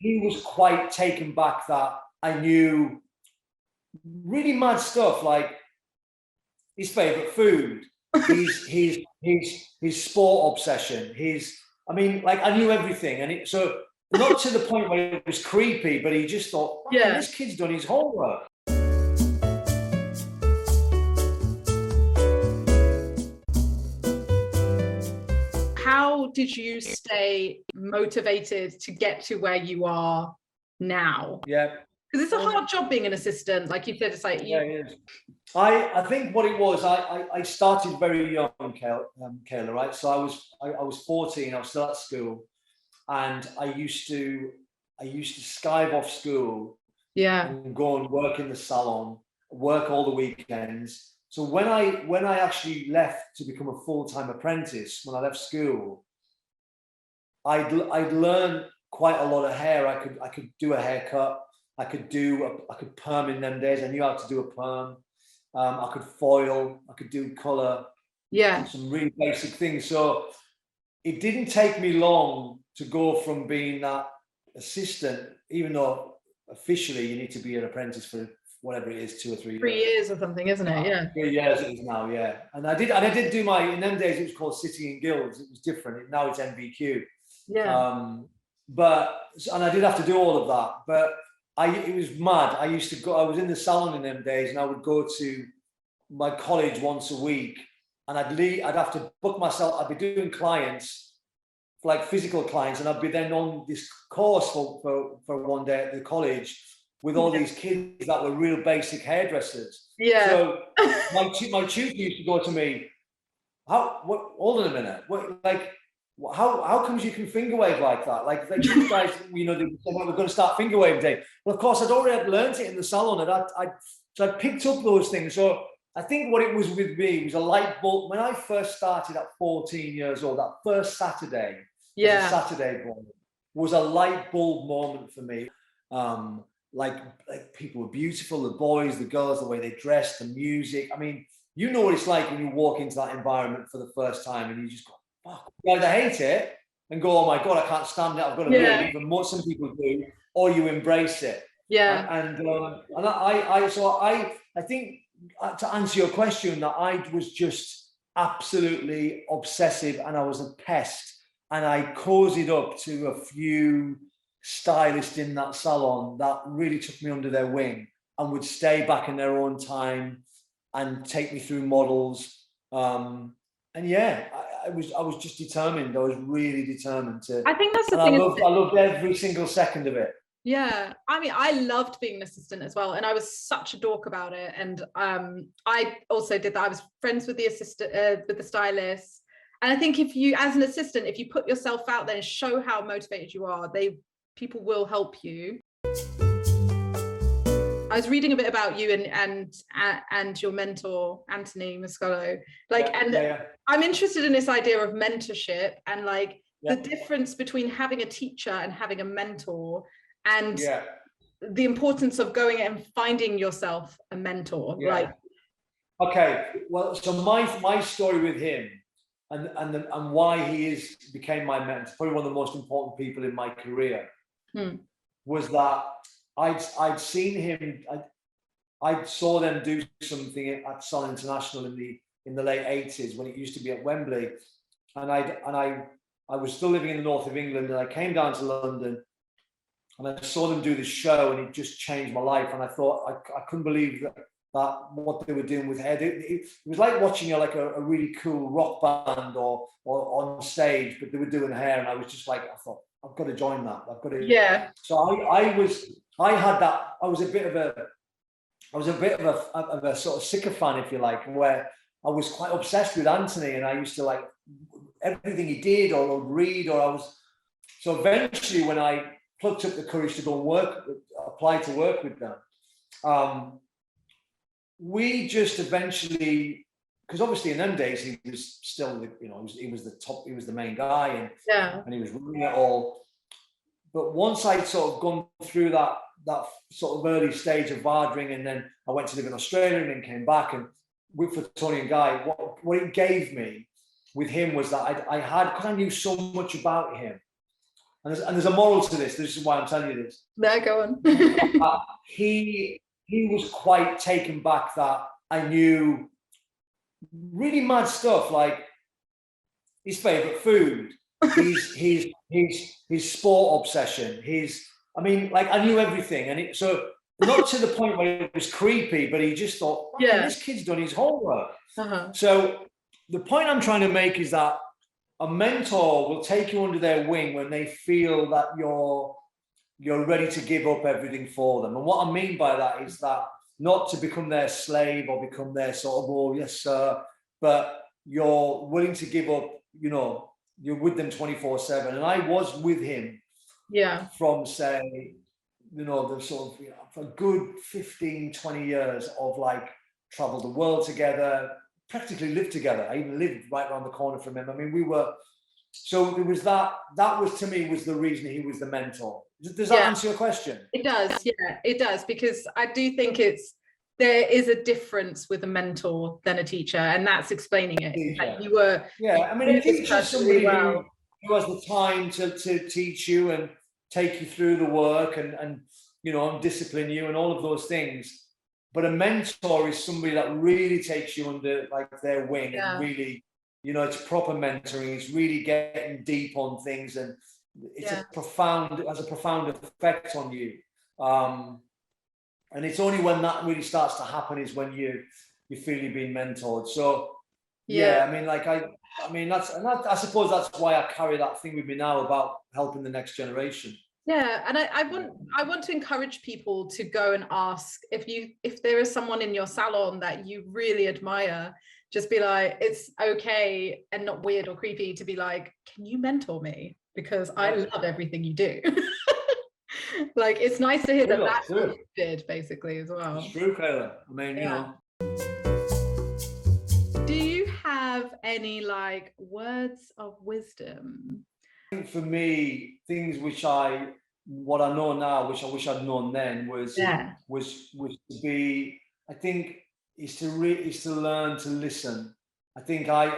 he was quite taken back that I knew really mad stuff, like his favorite food, his sport obsession, I mean, like I knew everything. And so not to the point where it was creepy, but he just thought, yeah, this kid's done his homework. How did you stay motivated to get to where you are now? Yeah. Because it's a hard job being an assistant. Like you said, it's like yeah, it is. I think what it was, I started very young, Kayla, right? So I was 14, I was still at school, and I used to skive off school, and go and work in the salon, work all the weekends. So when I actually left to become a full-time apprentice, when I left school, I'd learned quite a lot of hair. I could do a haircut. I could perm in them days. I knew how to do a perm. I could foil. I could do color. Yeah. Some really basic things. So it didn't take me long to go from being that assistant, even though officially you need to be an apprentice for whatever it is, 2 or 3 years. 3 years or something, isn't it? Yeah. 3 years it is now, yeah. And I did do my, in them days it was called City and Guilds. It was different. Now it's NVQ. Yeah. And I did have to do all of that. But it was mad. I was in the salon in them days, and I would go to my college once a week, and I'd have to book myself. I'd be doing clients, like physical clients, and I'd be then on this course for one day at the college with all these kids that were real basic hairdressers. Yeah. So my tutor used to go to me, hold on a minute, how comes you can finger wave like that? Like you guys, they said, we're going to start finger waving day. Well, of course, I'd already learned it in the salon, and so I picked up those things. So I think what it was with me was a light bulb. When I first started at 14 years old, that first Saturday, Saturday boy, was a light bulb moment for me. Like people were beautiful, the boys, the girls, the way they dressed, the music. I mean, you know what it's like when you walk into that environment for the first time, and you just go, fuck. You either hate it and go, oh my God, I can't stand it, I've got to leave, even more some people do, or you embrace it. Yeah. And I think, to answer your question, that I was just absolutely obsessive, and I was a pest, and I cozied up to a few stylists in that salon that really took me under their wing and would stay back in their own time and take me through models. And yeah, I was just determined. I was really determined to. I think that's the thing. I loved every single second of it. Yeah, I mean, I loved being an assistant as well, and I was such a dork about it. And I also did that. I was friends with the assistant, with the stylist. And I think if you, as an assistant, if you put yourself out there and show how motivated you are, people will help you. I was reading a bit about you and your mentor, Anthony Mascolo. I'm interested in this idea of mentorship and the difference between having a teacher and having a mentor, and the importance of going and finding yourself a mentor. Okay, well, so my story with him and why he became my mentor, probably one of the most important people in my career, was that I'd seen him. I saw them do something at Sun International in the late 80s, when it used to be at Wembley, and I was still living in the north of England, and I came down to London, and I saw them do this show, and it just changed my life. And I thought I couldn't believe that what they were doing with hair. It was like watching a really cool rock band or on stage, but they were doing hair, and I was just like, I thought, I've got to join that. I've got to. Yeah. So I had that. I was a bit of a sort of sycophant, if you like, where I was quite obsessed with Anthony, and I used to like everything he did, or would read, So eventually, when I plucked up the courage to go and apply to work with them, we just eventually, because obviously in them days he was still, he was the top, he was the main guy, and he was running it all. But once I'd sort of gone through that sort of early stage of vardering, and then I went to live in Australia and then came back and worked for Toni Guy, what it gave me with him was that I knew so much about him, and there's a moral to this. This is why I'm telling you this. There, go on. He was quite taken back that I knew really mad stuff, like his favorite food, his sport obsession, I mean, like I knew everything, and so not to the point where it was creepy, but he just thought, this kid's done his homework. So the point I'm trying to make is that a mentor will take you under their wing when they feel that you're ready to give up everything for them. And what I mean by that is that not to become their slave or become their sort of, oh, yes, sir, but you're willing to give up, you're with them 24/7. And I was with him from, say, the sort of, for a good 15, 20 years of like travel the world together, practically lived together. I even lived right around the corner from him. I mean, so it was that was, to me, was the reason he was the mentor. Does that answer your question? It does, yeah, it does, because I do think there is a difference with a mentor than a teacher, and that's explaining it. Like you were, I mean, a teacher is somebody who has the time to teach you and take you through the work and discipline you and all of those things. But a mentor is somebody that really takes you under like their wing and really, it's proper mentoring. It's really getting deep on things, and it has a profound effect on you. And it's only when that really starts to happen is when you feel you're being mentored. So I mean, I suppose that's why I carry that thing with me now about helping the next generation. Yeah, and I want to encourage people to go and ask if there is someone in your salon that you really admire. Just be like, it's okay and not weird or creepy to be like, can you mentor me? Because I love everything you do. Like, it's nice to hear that's what you did, basically, as well. It's true, Kayla. I mean, Do you have any like words of wisdom? I think for me, things what I know now, which I wish I'd known then, was to be, I think, is to learn to listen. I think I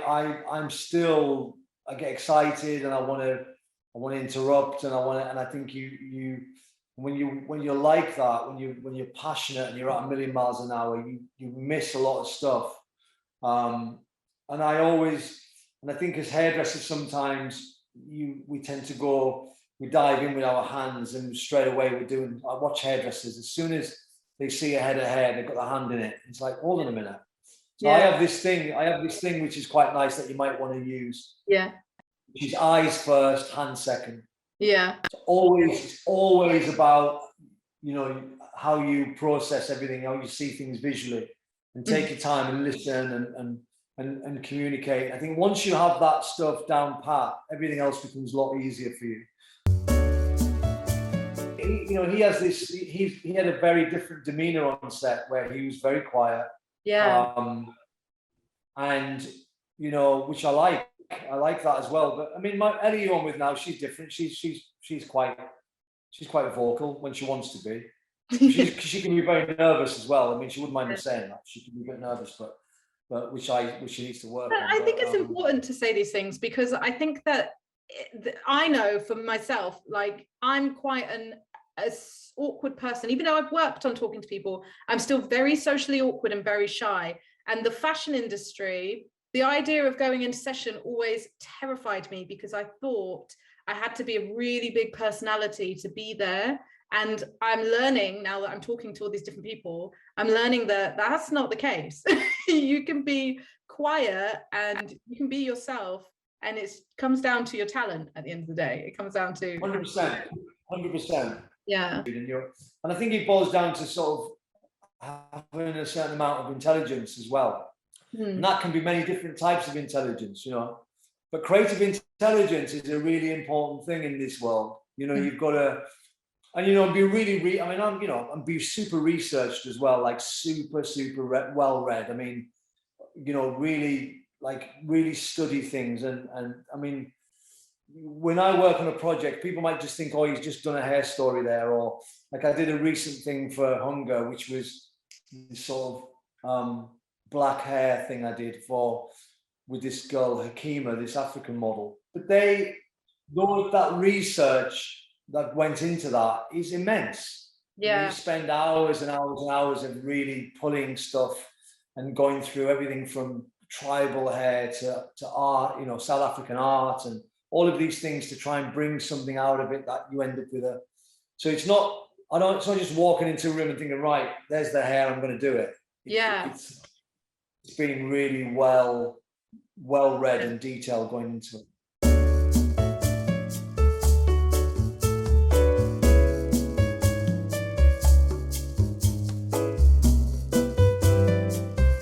get excited and I want to interrupt and I think you when you're like that, when you're passionate and you're at 1,000,000 miles an hour, you miss a lot of stuff. And I think as hairdressers sometimes we tend to we dive in with our hands and straight away I watch hairdressers, as soon as they see a head of hair, they've got their hand in it. It's like, hold on a minute. So I have this thing which is quite nice that you might want to use. Yeah. Which is eyes first, hands second. Yeah. It's always about, how you process everything, how you see things visually, and take your time and listen and communicate. I think once you have that stuff down pat, everything else becomes a lot easier for you. He has this. He had a very different demeanor on set where he was very quiet. Yeah. And which I like. I like that as well. But I mean, Ellie, who I'm with now, she's different. She's quite vocal when she wants to be. She can be very nervous as well. I mean, she wouldn't mind me saying that. She can be a bit nervous, but which she needs to work on. I think it's important to say these things, because I think that I know for myself, like, I'm quite an awkward person. Even though I've worked on talking to people, I'm still very socially awkward and very shy. And the fashion industry, the idea of going into session always terrified me, because I thought I had to be a really big personality to be there. And I'm learning now that I'm talking to all these different people, I'm learning that that's not the case. You can be quiet and you can be yourself, and it comes down to your talent at the end of the day. It comes down to 100%. Yeah. And I think it boils down to sort of having a certain amount of intelligence as well. And that can be many different types of intelligence, but creative intelligence is a really important thing in this world. You've got to, and be really, I'm be super researched as well, like super well read. I mean, really study things. And I mean, when I work on a project, people might just think, oh, he's just done a hair story there. Or like I did a recent thing for Hunger, which was this sort of black hair thing I did with this girl, Hakima, this African model. But though that research that went into that is immense. Yeah. You spend hours and hours and hours of really pulling stuff and going through everything from tribal hair to art, you know, South African art and all of these things to try and bring something out of it that you end up with so it's not, it's not just walking into a room and thinking, right, there's the hair, I'm going to do it. It's been really well read and detailed going into it.